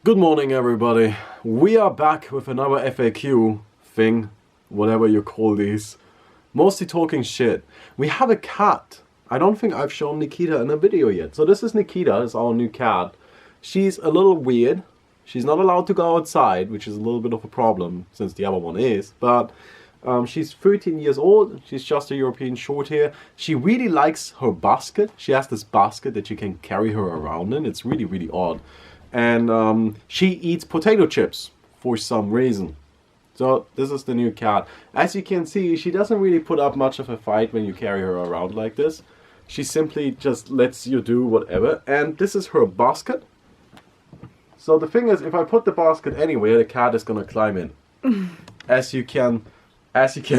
Good morning, everybody. We are back with another FAQ thing, whatever you call these. Mostly talking shit. We have a cat. I don't think I've shown Nikita in a video yet. So this is Nikita, it's our new cat. She's a little weird. She's not allowed to go outside, which is a little bit of a problem, since the other one is. But she's 13 years old. She's just a European short hair. She really likes her basket. She has this basket that you can carry her around in. It's really, really odd. And she eats potato chips for some reason. So this is the new cat. As you can see, she doesn't really put up much of a fight when you carry her around like this. She simply just lets you do whatever. And this is her basket. So the thing is, if I put the basket anywhere, the cat is gonna climb in. As you can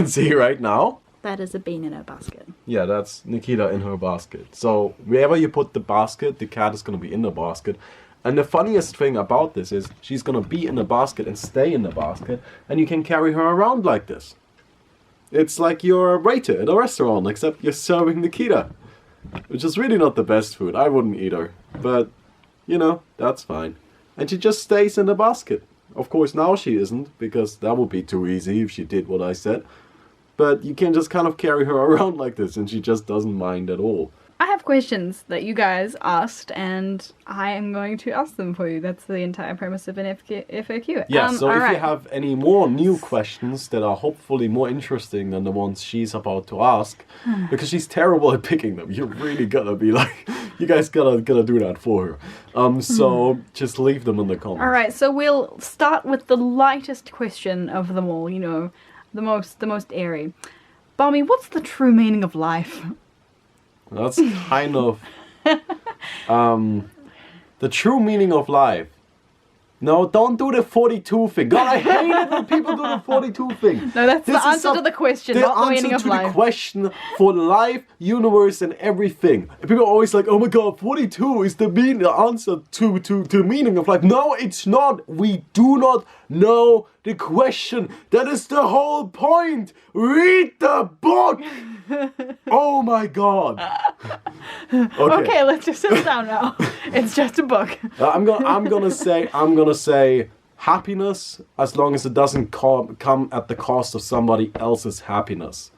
see right now. That is a bean in her basket. Yeah, that's Nikita in her basket. So wherever you put the basket, the cat is gonna be in the basket. And the funniest thing about this is she's gonna be in the basket and stay in the basket, and you can carry her around like this. It's like you're a waiter at a restaurant, except you're serving Nikita. Which is really not the best food. I wouldn't eat her. But, you know, that's fine. And she just stays in the basket. Of course now she isn't, because that would be too easy if she did what I said. But you can just kind of carry her around like this, and she just doesn't mind at all. I have questions that you guys asked, and I am going to ask them for you. That's the entire premise of an FAQ. Yeah, so if right. you have any more new questions that are hopefully more interesting than the ones she's about to ask, because she's terrible at picking them, you're really gonna be like, you guys gotta do that for her. So just leave them in the comments. Alright, so we'll start with the lightest question of them all, you know, the most airy. Baumi, what's the true meaning of life? That's kind of the true meaning of life. No, don't do the 42 thing. God, I hate it when people do the 42 thing. No, that's the answer to the question, not the meaning of life. The answer to the question for life, universe, and everything. And people are always like, oh my god, 42 is the answer to the meaning of life. No, it's not. We do not know the question. That is the whole point. Read the book. Oh my god. Okay, let's just sit down now. It's just a book. I'm gonna say happiness, as long as it doesn't come at the cost of somebody else's happiness.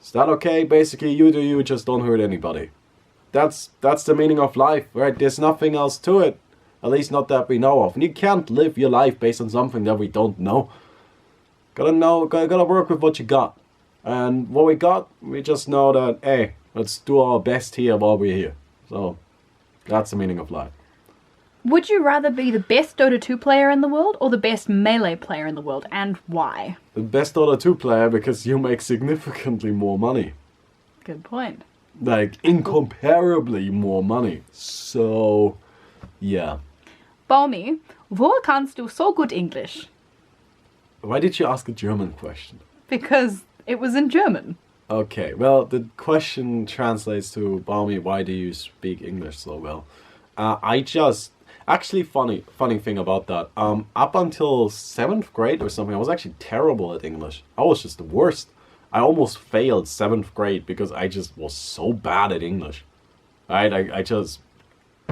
Is that okay? Basically, you do you, just don't hurt anybody. That's the meaning of life, right? There's nothing else to it. At least not that we know of. And you can't live your life based on something that we don't know. Gotta work with what you got. And what we got, we just know that, hey, let's do our best here while we're here. So, that's the meaning of life. Would you rather be the best Dota 2 player in the world or the best Melee player in the world, and why? The best Dota 2 player, because you make significantly more money. Good point. Like, incomparably more money. So, yeah. Baumi, wo kannst du so gut English? Why did you ask a German question? Because it was in German. Okay, well, the question translates to, Baumi, why do you speak English so well? Actually, funny thing about that. Up until 7th grade or something, I was actually terrible at English. I was just the worst. I almost failed 7th grade because I just was so bad at English. Right? I just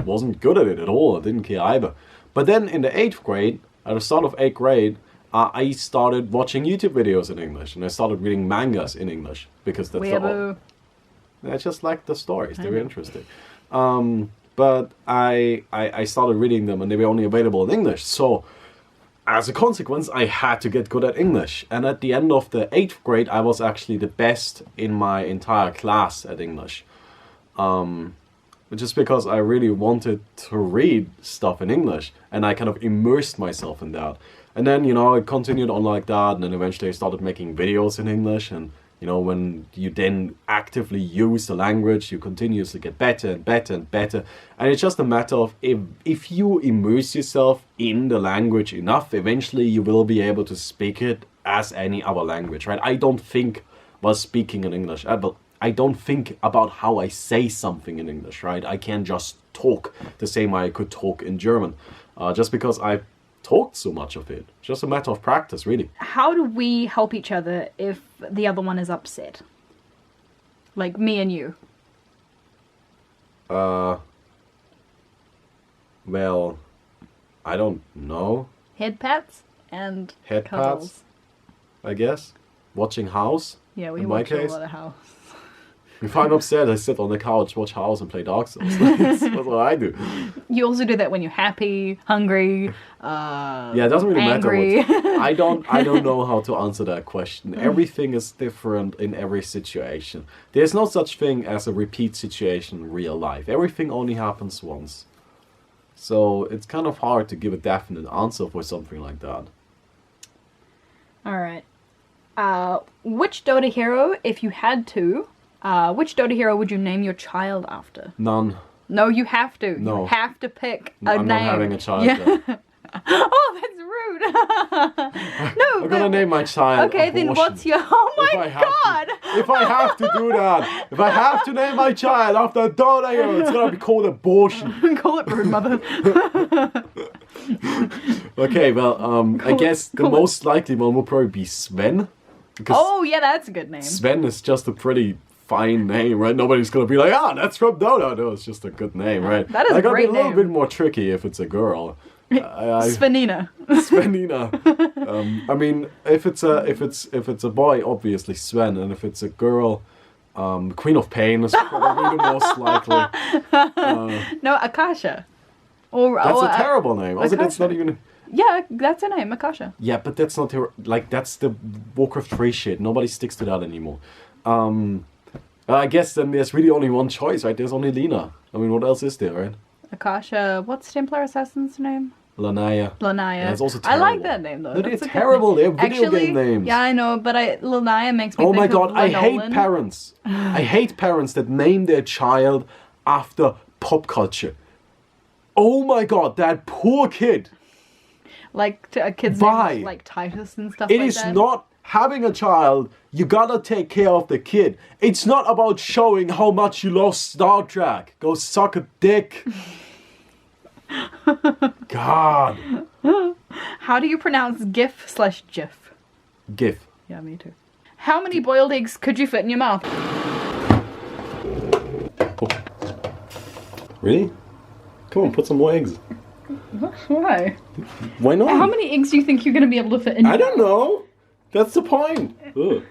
wasn't good at it at all. I didn't care either. But then in the 8th grade, at the start of 8th grade, I started watching YouTube videos in English, and I started reading mangas in English because that's I just like the stories; they were interesting. But I started reading them, and they were only available in English. So, as a consequence, I had to get good at English. And at the end of the 8th grade, I was actually the best in my entire class at English. Just because I really wanted to read stuff in English, and I kind of immersed myself in that. And then, you know, it continued on like that, and then eventually I started making videos in English, and, you know, when you then actively use the language, you continuously get better and better and better. And it's just a matter of if you immerse yourself in the language enough, eventually you will be able to speak it as any other language, right? I don't think while speaking in English, I don't think about how I say something in English, right? I can't just talk the same way I could talk in German, just because I talked so much of it. It's just a matter of practice, really. How do we help each other if the other one is upset? Like me and you. Well, I don't know. Head pats and Head cuddles. pats, I guess. Watching House. Yeah, we in my watch a case. lot of House. If I'm upset, I sit on the couch, watch House, and play Dark Souls. That's what I do. You also do that when you're happy, hungry, Yeah, it doesn't really angry. matter what. I don't know how to answer that question. Everything is different in every situation. There's no such thing as a repeat situation in real life. Everything only happens once. So it's kind of hard to give a definite answer for something like that. Alright. Which Dota hero, if you had to, which Dota hero would you name your child after? None. No, you have to. No. You have to pick a I'm name. not having a child Yeah. yet. Oh, that's rude. No, I'm gonna name my child Okay, then Abortion. what's your... Oh If I my have god! to. If I have to do that, if I have to name my child after a Dota hero, it's gonna be called Abortion. Call it rude, mother. Okay, well, I guess the most likely one will probably be Sven. Because Oh, yeah, that's a good name. Sven is just a pretty fine name, right? Nobody's gonna be like, that's from Dota. No, it's just a good name, right? That is a gotta great be a little name. bit more tricky if it's a girl. Svenina. Svenina. I mean, if it's a boy, obviously Sven, and if it's a girl, Queen of Pain is probably the most likely. No, Akasha. Or, That's or, a terrible name. Also, that's Akasha. not even. Yeah, that's her name, Akasha. Yeah, but that's not like that's the Warcraft 3 shit. Nobody sticks to that anymore. I guess then there's really only one choice, right? There's only Lena. I mean, what else is there, right? Akasha, what's Templar Assassin's name? Lanaya. Lanaya. Yeah, it's also I like terrible. that name though. No, they're That's a good terrible. name. They're video game names. Yeah, I know, but Lanaya makes me Oh think my of god, I hate Linolen. parents. I hate parents that name their child after pop culture. Oh my god, that poor kid. Like a kid's Why? name is like Titus and stuff It like is that. not having a child. You gotta take care of the kid. It's not about showing how much you love Star Trek. Go suck a dick. God. How do you pronounce GIF/GIF? GIF. Yeah, me too. How many boiled eggs could you fit in your mouth? Oh. Really? Come on, put some more eggs. Why? Why not? How many eggs do you think you're going to be able to fit in? I don't know. That's the point. Ugh.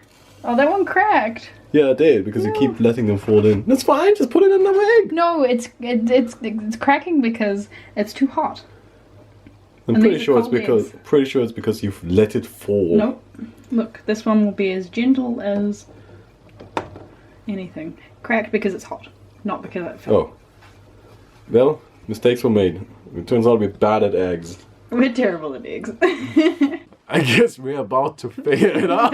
Oh, that one cracked. Yeah, I did, because you keep letting them fall in. That's fine, just put in another egg. No, it's cracking because it's too hot. I'm And pretty these are sure it's cold because you've let it fall. Nope. Look, this one will be as gentle as anything. Cracked because it's hot, not because it fell. Oh. Well, mistakes were made. It turns out we're bad at eggs. We're terrible at eggs. I guess we're about to figure it out.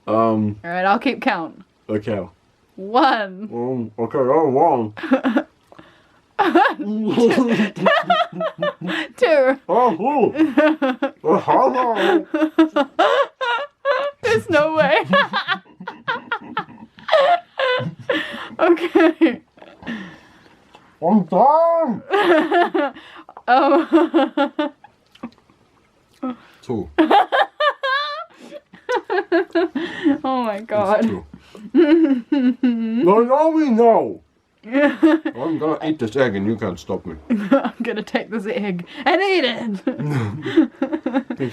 Alright, I'll keep count. Okay. 1. Okay, I'm wrong. 2. Oh, There's no way. Okay. I'm done. Oh. 2. Oh my god. 2. No, we know. I'm gonna eat this egg and you can't stop me. I'm gonna take this egg and eat it.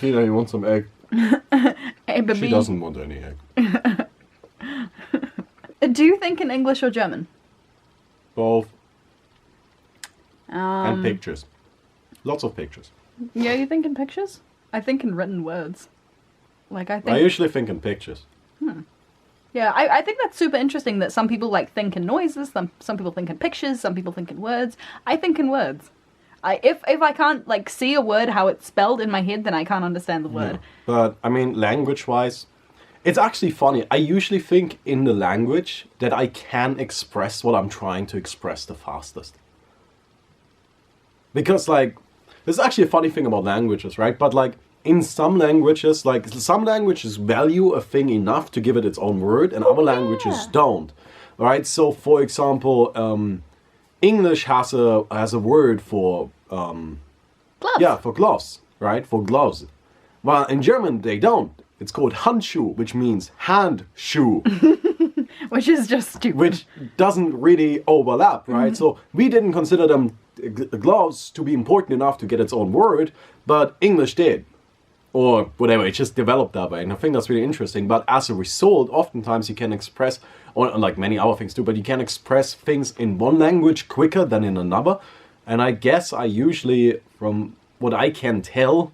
Tina, you want some egg? Hey, baby. She doesn't want any egg. Do you think in English or German? Both. And pictures. Lots of pictures. Yeah, you think in pictures? I think in written words. Like, I think... I usually think in pictures. Yeah, I think that's super interesting that some people, like, think in noises, some people think in pictures, some people think in words. I think in words. If I can't, like, see a word how it's spelled in my head, then I can't understand the word. But, I mean, language-wise, it's actually funny. I usually think in the language that I can express what I'm trying to express the fastest. Because, like, this is actually a funny thing about languages, right? But, like, in some languages, like, some languages value a thing enough to give it its own word, and other languages don't. Right? So, for example, English has a word for... Gloves. Yeah, for gloves, right? For gloves. Well, in German, they don't. It's called Handschuh, which means hand shoe. Which is just stupid. Which doesn't really overlap, right? So we didn't consider them gloves to be important enough to get its own word, but English did. Or whatever, it just developed that way. And I think that's really interesting. But as a result, oftentimes you can express, or like many other things too, but you can express things in one language quicker than in another. And I guess I usually, from what I can tell,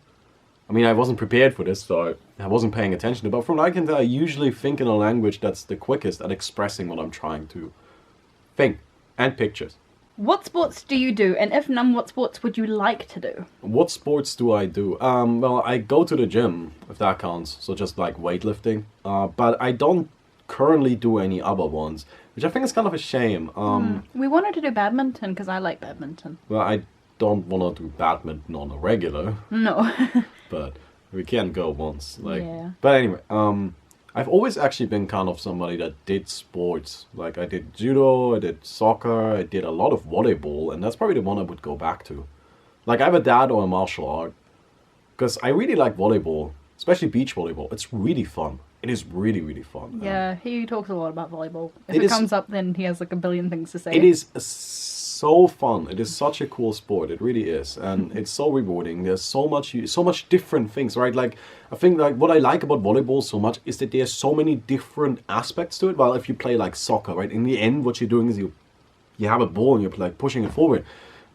I mean, I wasn't prepared for this, so I wasn't paying attention to it, but from what I can tell, I usually think in a language that's the quickest at expressing what I'm trying to think. And pictures. What sports do you do? And if none, what sports would you like to do? What sports do I do? Well, I go to the gym, if that counts. So just like weightlifting. But I don't currently do any other ones, which I think is kind of a shame. We wanted to do badminton because I like badminton. Well, I don't want to do badminton on a regular. No. But we can go once. Yeah. But anyway, I've always actually been kind of somebody that did sports. Like I did judo, I did soccer, I did a lot of volleyball, and that's probably the one I would go back to. Like either that or a martial art. Because I really like volleyball, especially beach volleyball. It's really fun. It is really, really fun. Yeah, he talks a lot about volleyball. If It it is- comes up, then he has like a billion things to say. It is so fun. It is such a cool sport. It really is, and it's so rewarding. There's so much different things, right? Like I think like what I like about volleyball so much is that there's so many different aspects to it. Well, if you play like soccer, right? In the end, what you're doing is you have a ball and you're like pushing it forward.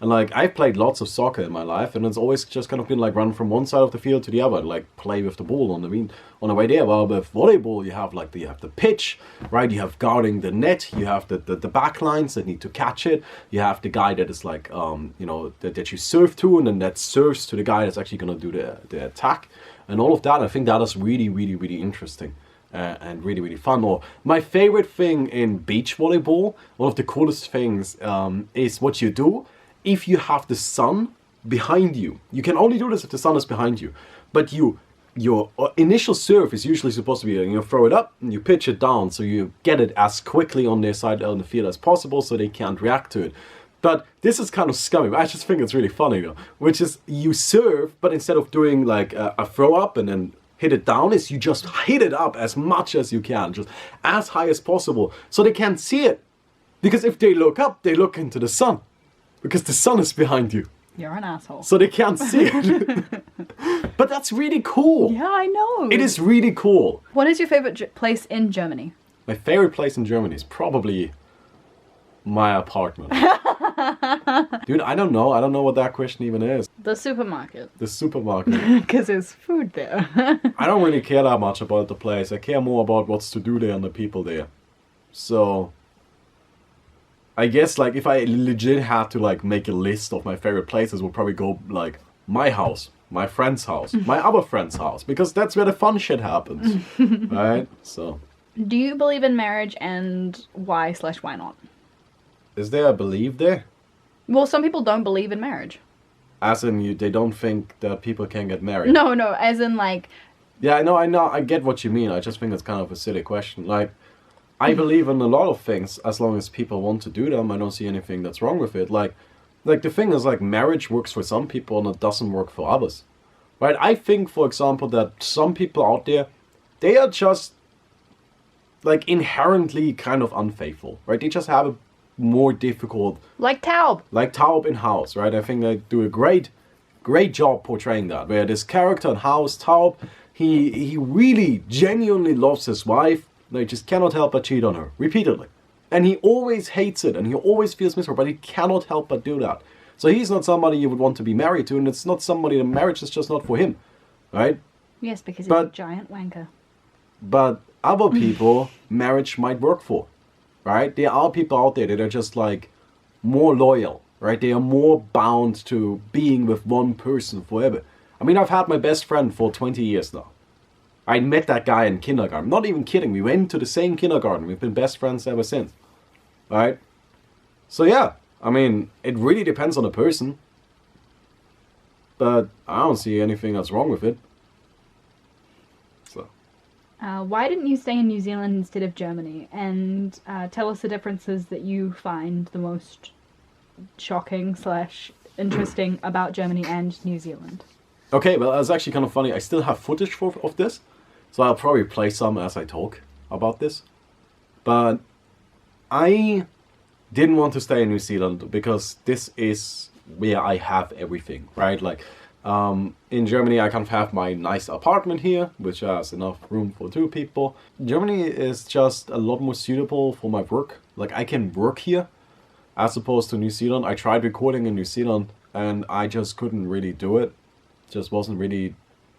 And like I've played lots of soccer in my life, and it's always just kind of been like run from one side of the field to the other, and like play with the ball on the way there. Well, with volleyball, you have the pitch, right? You have guarding the net. You have the back lines that need to catch it. You have the guy that is like that you serve to, and then that serves to the guy that's actually gonna do the attack, and all of that. I think that is really, really, really interesting. And really, really fun. Or my favorite thing in beach volleyball, one of the coolest things is what you do if you have the sun behind you. You can only do this if the sun is behind you. But your initial serve is usually supposed to be, throw it up and you pitch it down so you get it as quickly on their side on the field as possible so they can't react to it. But this is kind of scummy. But I just think it's really funny though. Which is you serve, but instead of doing like a throw up and then hit it down, is you just hit it up as much as you can, just as high as possible, so they can't see it. Because if they look up, they look into the sun. Because the sun is behind you. You're an asshole. So they can't see it. But that's really cool. Yeah, I know. It is really cool. What is your favorite place in Germany? My favorite place in Germany is probably my apartment. Dude, I don't know. I don't know what that question even is. The supermarket. The supermarket. Because there's food there. I don't really care that much about the place. I care more about what's to do there and the people there. So I guess like if I legit had to like make a list of my favorite places, would probably go like my house, my friend's house, my other friend's house, because that's where the fun shit happens. Right? So Do you believe in marriage, and why/why not? is there a belief there? Well, some people don't believe in marriage. As in they don't think that people can get married. No, as in like, Yeah, I know, I get what you mean. I just think it's kind of a silly question. Like, I believe in a lot of things as long as people want to do them. I don't see anything that's wrong with it. Like the thing is, like, marriage works for some people and it doesn't work for others. Right? I think, for example, that some people out there, they are just, like, inherently kind of unfaithful. Right? They just have a more difficult... like Taub. Like Taub in House, right? I think they do a great job portraying that. Where this character in House, Taub, he really genuinely loves his wife. They just cannot help but cheat on her repeatedly. And he always hates it and he always feels miserable, but he cannot help but do that. So he's not somebody you would want to be married to, and it's not somebody, the marriage is just not for him. Right? Yes, because he's a giant wanker. But other people, marriage might work for. Right? There are people out there that are just like more loyal. Right? They are more bound to being with one person forever. I mean, I've had my best friend for 20 years now. I met that guy in kindergarten. Not even kidding. We went to the same kindergarten. We've been best friends ever since. Right? So yeah, I mean, it really depends on the person. But I don't see anything that's wrong with it. So. Why didn't you stay in New Zealand instead of Germany? And tell us the differences that you find the most shocking / interesting about Germany and New Zealand. Okay, well, it's actually kind of funny. I still have footage of this. So I'll probably play some as I talk about this. But I didn't want to stay in New Zealand because this is where I have everything, right? Like, in Germany, I kind of have my nice apartment here, which has enough room for 2 people. Germany is just a lot more suitable for my work. Like, I can work here as opposed to New Zealand. I tried recording in New Zealand and I just couldn't really do it. Just wasn't really,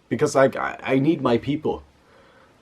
because like I need my people,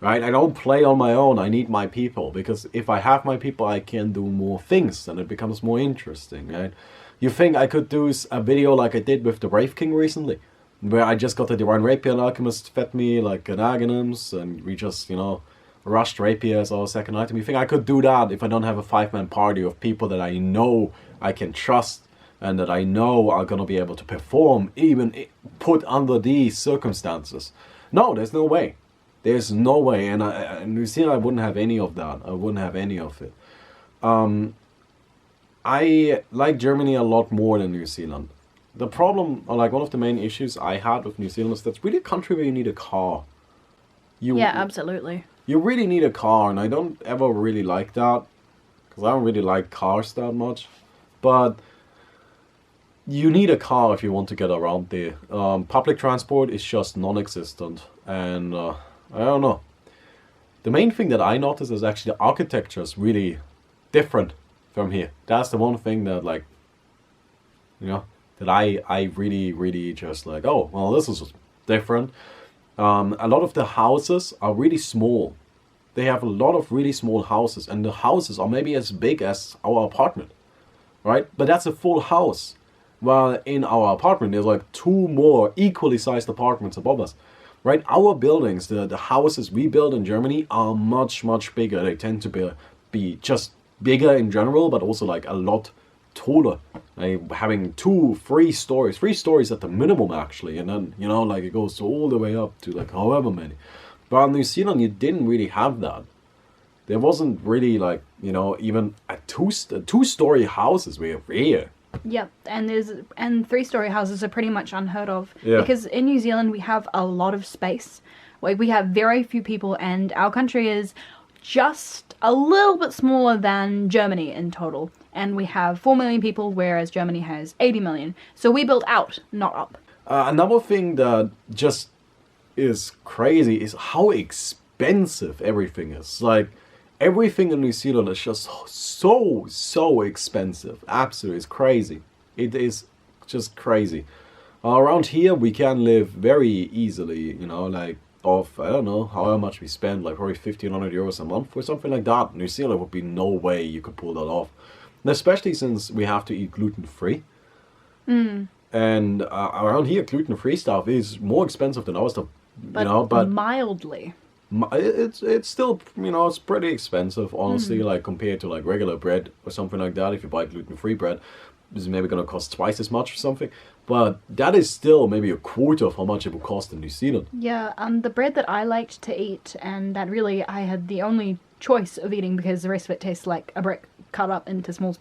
right? I don't play on my own. I need my people, because if I have my people, I can do more things and it becomes more interesting, right? You think I could do a video like I did with the Brave King recently, where I just got the Divine Rapier and Alchemist fed me like an Aghanim's and we just, you know, rushed Rapier as our second item. You think I could do that if I don't have a 5-man party of people that I know I can trust and that I know are going to be able to perform, even put under these circumstances? No, there's no way. There's no way. And in New Zealand, I wouldn't have any of that. I wouldn't have any of it. I like Germany a lot more than New Zealand. The problem, or like one of the main issues I had with New Zealand is that's really a country where you need a car. Yeah, absolutely. You really need a car, and I don't ever really like that, because I don't really like cars that much. But you need a car if you want to get around there. Public transport is just non-existent, and I don't know. The main thing that I noticed is actually the architecture is really different from here. That's the one thing that, like, you know, that I really just like, oh, well, this is different. A lot of the houses are really small. They have a lot of really small houses, and the houses are maybe as big as our apartment, right? But that's a full house. While in our apartment, there's like 2 more equally sized apartments above us, right? Our buildings, the houses we build in Germany are much bigger. They tend to be just bigger in general, but also like a lot taller. Like having 2, 3 stories, 3 stories at the minimum actually, and then, you know, like it goes all the way up to like however many. But in New Zealand, you didn't really have that. There wasn't really like, you know, even a 2-story houses were rare. Yep, and 3-story houses are pretty much unheard of. Yeah. Because in New Zealand we have a lot of space. Like, we have very few people, and our country is just a little bit smaller than Germany in total. And we have 4 million people, whereas Germany has 80 million. So we build out, not up. Another thing that just is crazy is how expensive everything is. Like, everything in New Zealand is just so expensive. Absolutely, it's crazy. It is just crazy. Around here, we can live very easily, you know, like off, I don't know, however much we spend, like probably 1,500 euros a month or something like that. New Zealand would be no way you could pull that off. And especially since we have to eat gluten-free. And around here, gluten-free stuff is more expensive than our stuff, you know, but mildly. It's still, you know, it's pretty expensive, honestly, like compared to like regular bread or something like that. If you buy gluten-free bread, it's maybe going to cost twice as much or something. But that is still maybe a quarter of how much it would cost in New Zealand. Yeah, the bread that I liked to eat, and that really I had the only choice of eating because the rest of it tastes like a brick cut up into small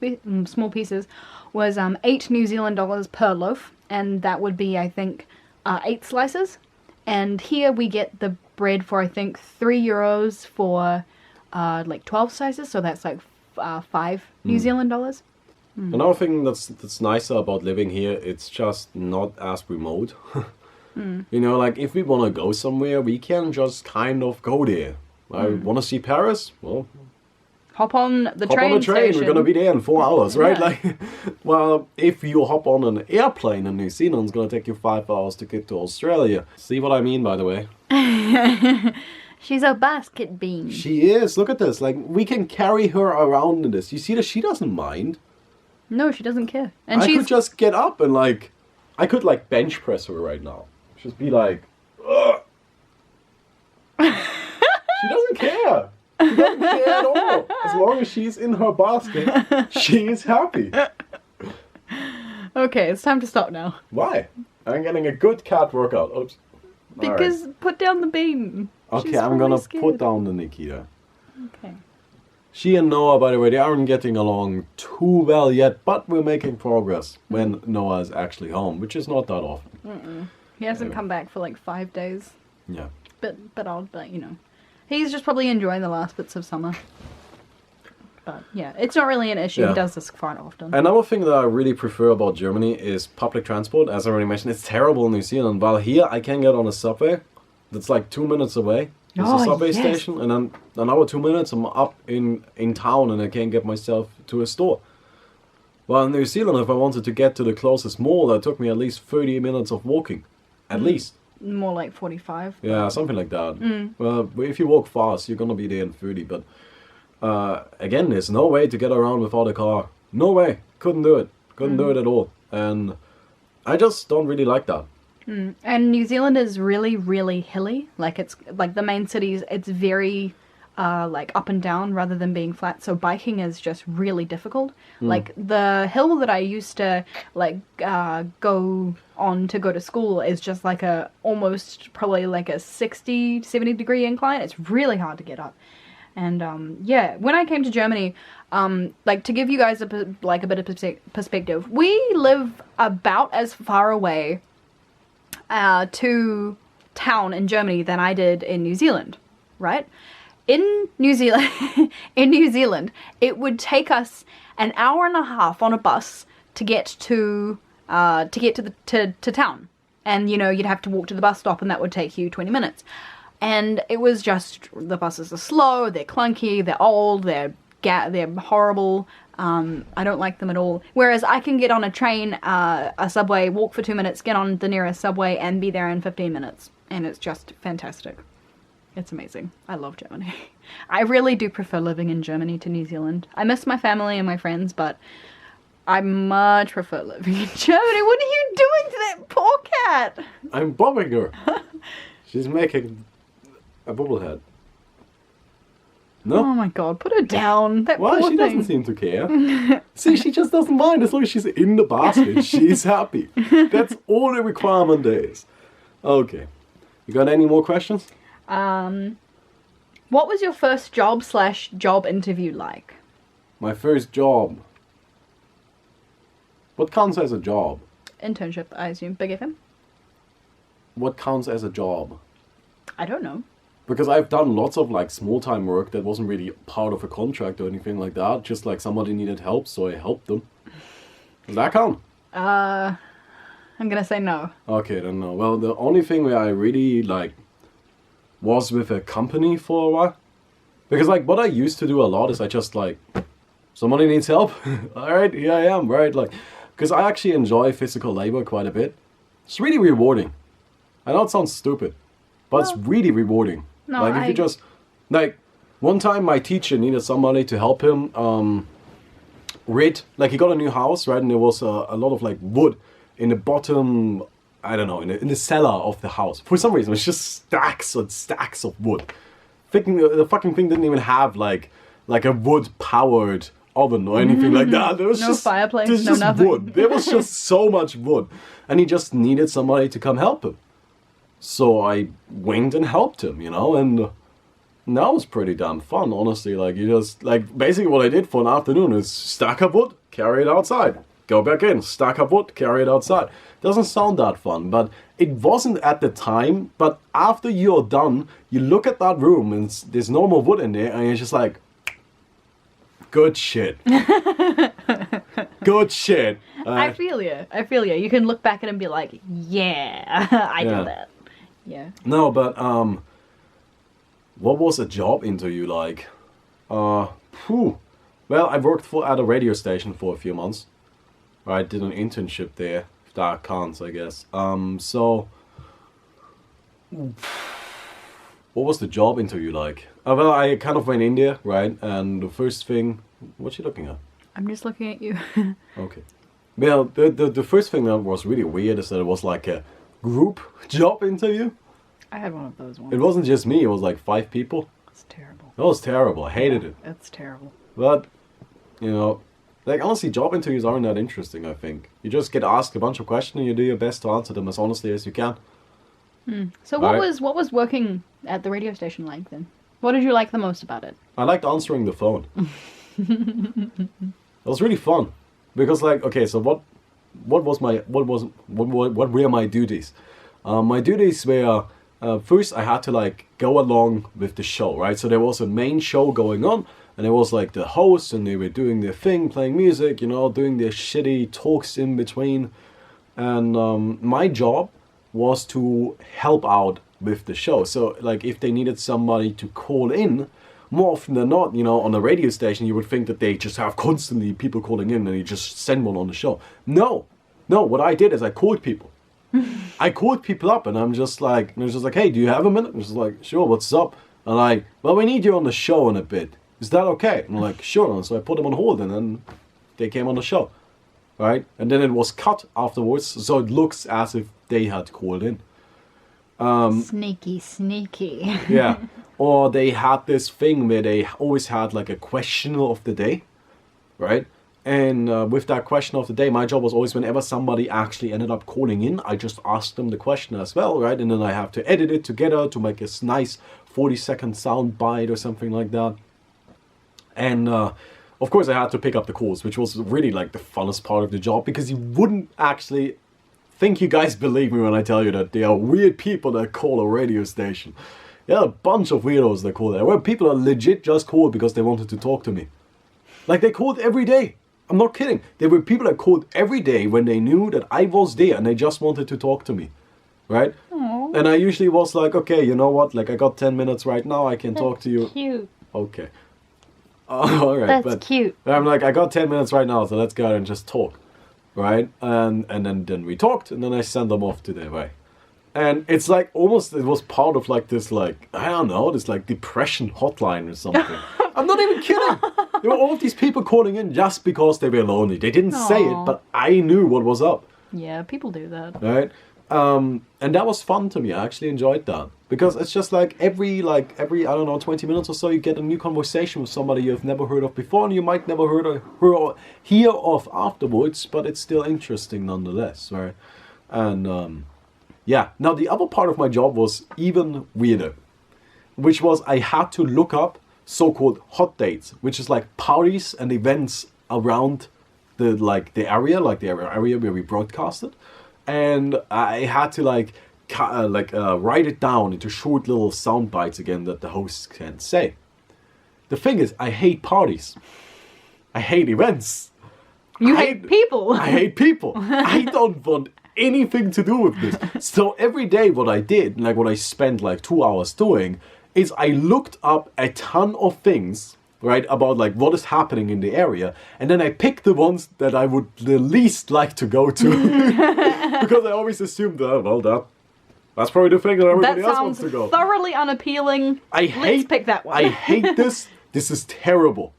pieces, was 8 New Zealand dollars per loaf, and that would be, I think, 8 slices. And here we get the bread for, I think, €3 for like 12 slices, so that's like 5 New Zealand dollars. Another thing that's nicer about living here, it's just not as remote. You know, like if we want to go somewhere, we can just kind of go there. I want to see Paris? Well, hop on the hop train on a train. station. We're gonna be there in 4 hours, right? Yeah. Like, well, if you hop on an airplane in New Zealand, it's gonna take you 5 hours to get to Australia. See what I mean, by the way? She's a basket bean. She is. Look at this. Like, we can carry her around in this. You see that she doesn't mind. No, she doesn't care. And I she's could just get up and like, I could like bench press her right now. Just be like, ugh. She doesn't care. She doesn't care at all. As long as she's in her basket, she's happy. Okay, it's time to stop now. Why? I'm getting a good cat workout. Oops. Because put down the bean. Okay, She's I'm gonna probably scared. put down the Nikita. Okay. She and Noah, by the way, they aren't getting along too well yet, but we're making progress when Noah is actually home, which is not that often. He hasn't come back for like 5 days. Yeah. Bit odd, but you know. He's just probably enjoying the last bits of summer. But yeah, it's not really an issue. Yeah. He does this quite often. Another thing that I really prefer about Germany is public transport. As I already mentioned, it's terrible in New Zealand. While here I can get on a subway that's like 2 minutes away. There's a subway yes. station, and then another 2 minutes I'm up in town and I can get myself to a store. Well, in New Zealand, if I wanted to get to the closest mall, that took me at least 30 minutes of walking. At least. More like 45. Yeah, something like that. Well, if you walk fast, you're gonna be there in 30. But again, there's no way to get around without a car. No way. Couldn't do it. Couldn't do it at all. And I just don't really like that. And New Zealand is really, really hilly. Like it's like the main cities. It's very like up and down rather than being flat. So biking is just really difficult. Like the hill that I used to like go on to go to school is just like a almost probably like a 70 degree incline. It's really hard to get up. And yeah, when I came to Germany, like to give you guys a bit of perspective, we live about as far away to town in Germany than I did in New Zealand, right? In New Zealand, it would take us an hour and a half on a bus to get to town, and you know you'd have to walk to the bus stop, and that would take you 20 minutes. And it was just the buses are slow, they're clunky, they're old, they're horrible. I don't like them at all. Whereas I can get on a train, a subway, walk for 2 minutes, get on the nearest subway, and be there in 15 minutes, and it's just fantastic. It's amazing. I love Germany. I really do prefer living in Germany to New Zealand. I miss my family and my friends, but I much prefer living in Germany. What are you doing to that poor cat? I'm bobbing her. She's making a bobblehead. No? Oh my god, put her down. That Well, poor she thing. doesn't seem to care. See, she just doesn't mind as long as she's in the basket. She's happy. That's all the requirement there is. Okay. You got any more questions? What was your first job interview like? My first job. What counts as a job? Internship, I assume. Big FM? What counts as a job? I don't know. Because I've done lots of like small time work that wasn't really part of a contract or anything like that. Just like somebody needed help, so I helped them. Does that count? I'm gonna say no. Okay, then no. Well, the only thing where I really like was with a company for a while. Because like what I used to do a lot is I just like, somebody needs help. Alright, here I am, right? Like, because I actually enjoy physical labor quite a bit. It's really rewarding. I know it sounds stupid, but it's really rewarding. No, like if you just, like, one time my teacher needed somebody to help him rid, like he got a new house, right? And there was a lot of like wood in the bottom, I don't know, in the cellar of the house. For some reason, it's just stacks and stacks of wood. The fucking thing didn't even have like a wood-powered oven or anything like that. There was No just fireplace, there's no just nothing. wood. There was just so much wood, and he just needed somebody to come help him. So I went and helped him, you know, and that was pretty damn fun, honestly. Like you just like basically what I did for an afternoon is stack up wood, carry it outside. Go back in, stack up wood, carry it outside. Doesn't sound that fun, but it wasn't at the time. But after you're done, you look at that room and there's no more wood in there, and you're just like, good shit. Good shit. I feel you. You can look back at it and be like, yeah, I Yeah. did that. Yeah. No, but what was a job interview like? Well, I worked at a radio station for a few months. I did an internship there, if that counts, I guess. So, what was the job interview like? Well, I kind of went in there, right? And the first thing, what you looking at? I'm just looking at you. Okay. Well, the first thing that was really weird is that it was like a group job interview. I had one of those ones. It wasn't just me, it was like 5 people. It's terrible. That was terrible. I hated it. It's terrible. But, you know, like honestly, job interviews aren't that interesting, I think. You just get asked a bunch of questions and you do your best to answer them as honestly as you can. So Right. what was working at the radio station like then? What did you like the most about it? I liked answering the phone. It was really fun. Because like, okay, so what were my duties? My duties were first I had to like go along with the show, right? So there was a main show going on, And it was like the host, and they were doing their thing, playing music, you know, doing their shitty talks in between. And my job was to help out with the show. So like if they needed somebody to call in, more often than not, you know, on a radio station, you would think that they just have constantly people calling in and you just send one on the show. No, what I did is I called people. I called people up and I'm just like, hey, do you have a minute? And it's like, sure, what's up? And well, we need you on the show in a bit. Is that okay? And I'm like, sure. And so I put them on hold and then they came on the show. Right? And then it was cut afterwards, so it looks as if they had called in. Sneaky. Yeah. Or they had this thing where they always had like a question of the day, right? And with that question of the day, my job was always whenever somebody actually ended up calling in, I just asked them the question as well, right? And then I have to edit it together to make this nice 40-second sound bite or something like that. And of course I had to pick up the calls, which was really like the funnest part of the job, because you wouldn't actually think you guys believe me when I tell you that there are weird people that call a radio station. Yeah, a bunch of weirdos that call there. Where people are legit just called because they wanted to talk to me. Like they called every day. I'm not kidding. There were people that called every day when they knew that I was there and they just wanted to talk to me. Right? Aww. And I usually was like, okay, you know what? Like I got 10 minutes right now. I can talk to you. Cute. Okay. All right. That's cute. I'm like, I got 10 minutes right now, so let's go out and just talk. Right? And then we talked and then I sent them off to their way. And it's like almost, it was part of like this, like, I don't know, this like depression hotline or something. I'm not even kidding. There were all of these people calling in just because they were lonely. They didn't say it, but I knew what was up. Yeah, people do that. Right? And that was fun to me. I actually enjoyed that. Because it's just like every, I don't know, 20 minutes or so, you get a new conversation with somebody you've never heard of before, and you might never hear of afterwards, but it's still interesting nonetheless, right? And, yeah, now the other part of my job was even weirder, which was I had to look up so-called hot dates, which is like parties and events around the area, like the area where we broadcasted, and I had to write it down into short little sound bites again that the hosts can say. The thing is, I hate parties. I hate events. You hate people. I hate people. I don't want anything to do with this. So every day what I did, like what I spent like 2 hours doing, is I looked up a ton of things, right, about like what is happening in the area, and then I picked the ones that I would the least like to go to. Because I always assumed that, that's probably the thing that everybody else wants to go. That sounds thoroughly unappealing. Let's pick that one. I hate this. This is terrible.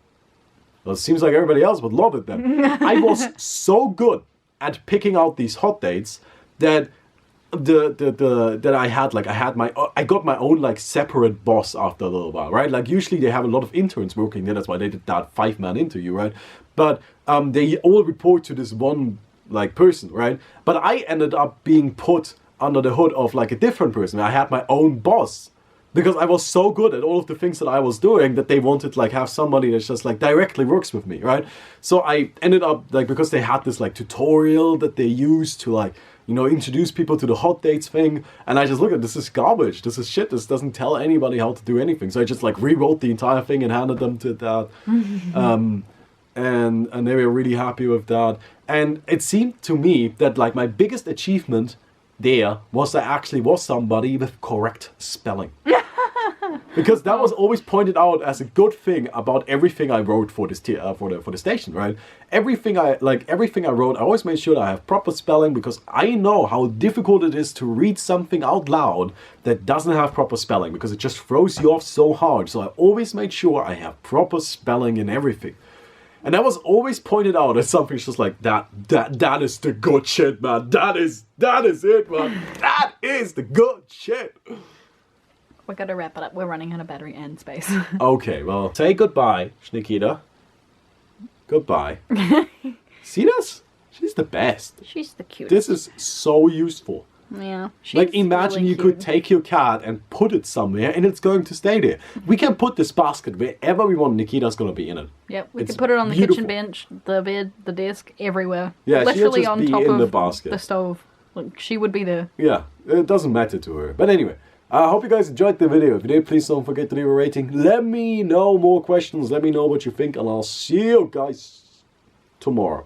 Well, it seems like everybody else would love it then. I was so good at picking out these hot dates that I got my own like separate boss after a little while, right? Like usually they have a lot of interns working there. That's why they did that 5-man interview, right? But they all report to this one like person, right? But I ended up being put under the hood of like a different person. I had my own boss. Because I was so good at all of the things that I was doing that they wanted like have somebody that just like directly works with me, right? So I ended up like, because they had this like tutorial that they used to like, you know, introduce people to the hot dates thing. And I just looked at this is garbage. This is shit. This doesn't tell anybody how to do anything. So I just like rewrote the entire thing and handed them to that. And they were really happy with that. And it seemed to me that like my biggest achievement there was that I actually was somebody with correct spelling. Because that was always pointed out as a good thing about everything I wrote for this for the station, right? Everything I wrote, I always made sure that I have proper spelling, because I know how difficult it is to read something out loud that doesn't have proper spelling, because it just throws you off so hard. So I always made sure I have proper spelling in everything. And that was always pointed out as something just like that is the good shit, man. That is it, man. That is the good shit. We're gonna wrap it up. We're running out of battery and space. Okay, well, say goodbye, Nikita. Goodbye. See this? She's the best. She's the cutest. This is so useful. Yeah. Like, imagine really you could take your cat and put it somewhere and it's going to stay there. We can put this basket wherever we want. Nikita's going to be in it. Yep, we can put it on the kitchen bench, the bed, the desk, everywhere. Yeah, literally she'll just on be top in the of basket. the stove. Like, she would be there. Yeah, it doesn't matter to her. But anyway, I hope you guys enjoyed the video. If you did, please don't forget to leave a rating. Let me know more questions. Let me know what you think, and I'll see you guys tomorrow.